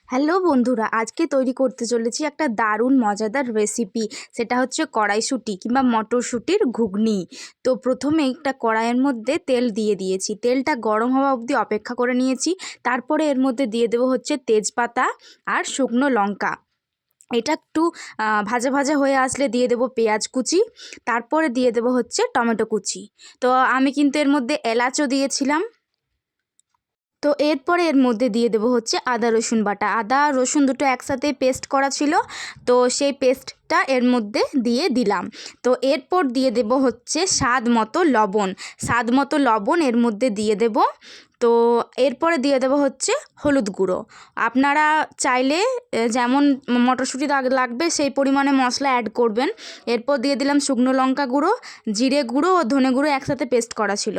Hello বন্ধুরা, আজকে তৈরি করতে চলেছি একটা দারুণ মজাদার রেসিপি। সেটা হচ্ছে কড়াইশুঁটি কিংবা মটরশুঁটির ঘুগনি। তো প্রথমে একটা কড়াইয়ের মধ্যে তেল দিয়ে দিয়েছি, তেলটা গরম হওয়া অবধি অপেক্ষা করে নিয়েছি। তারপরে এর মধ্যে দিয়ে দেবো হচ্ছে তেজপাতা আর শুকনো লঙ্কা। এটা একটু ভাজা ভাজা হয়ে আসলে দিয়ে দেবো পেঁয়াজ কুচি, তারপরে দিয়ে দেবো হচ্ছে টমেটো কুচি। তো আমি কিন্তু এর মধ্যে এলাচও দিয়েছিলাম। তো এরপরে এর মধ্যে দিয়ে দেবো হচ্ছে আদা রসুন বাটা। আদা রসুন দুটো একসাথে পেস্ট করা ছিল, তো সেই পেস্টটা এর মধ্যে দিয়ে দিলাম। তো এরপর দিয়ে দেবো হচ্ছে স্বাদ মতো লবণ এর মধ্যে দিয়ে দেবো। তো এরপরে দিয়ে দেবো হচ্ছে হলুদ গুঁড়ো। আপনারা চাইলে যেমন মটরশুঁটি লাগবে সেই পরিমাণে মশলা অ্যাড করবেন। এরপর দিয়ে দিলাম শুকনো লঙ্কা গুঁড়ো, জিরে গুঁড়ো ও ধনে গুঁড়ো একসাথে পেস্ট করা ছিল।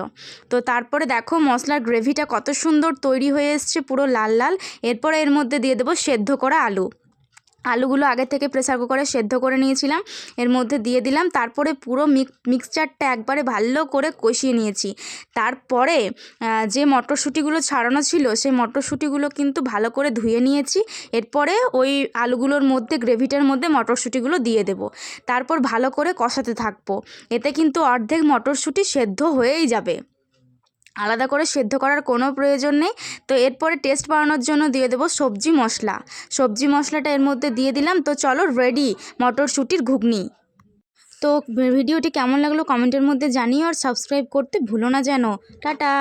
তো তারপরে দেখো মশলার গ্রেভিটা কত সুন্দর তৈরি হয়ে এসছে, পুরো লাল লাল। এরপরে এর মধ্যে দিয়ে দেবো সেদ্ধ করা আলুগুলো আগে থেকে প্রেসার কুকারে সেদ্ধ করে নিয়েছিলাম, এর মধ্যে দিয়ে দিলাম। তারপরে পুরো মিক্সচারটা একবারে ভালো করে কষিয়ে নিয়েছি। তারপরে যে মটরশুঁটিগুলো ছাড়ানো ছিল সেই মটরশুঁটিগুলো কিন্তু ভালো করে ধুয়ে নিয়েছি। এরপরে ওই আলুগুলোর মধ্যে, গ্রেভিটার মধ্যে মটরশুঁটিগুলো দিয়ে দেবো। তারপর ভালো করে কষাতে থাকবো। এতে কিন্তু অর্ধেক মটরশুঁটি সেদ্ধ হয়েই যাবে, আলাদা করে সেদ্ধ করার কোনো প্রয়োজন নেই। তো এরপরে টেস্ট বাড়ানোর জন্য দিয়ে দেবো সবজি মশলাটা এর মধ্যে দিয়ে দিলাম। তো চলো, রেডি মটরশুঁটির ঘুগনি। তো ভিডিওটি কেমন লাগলো কমেন্টের মধ্যে জানিও, আর সাবস্ক্রাইব করতে ভুলো না যেন। টাটা।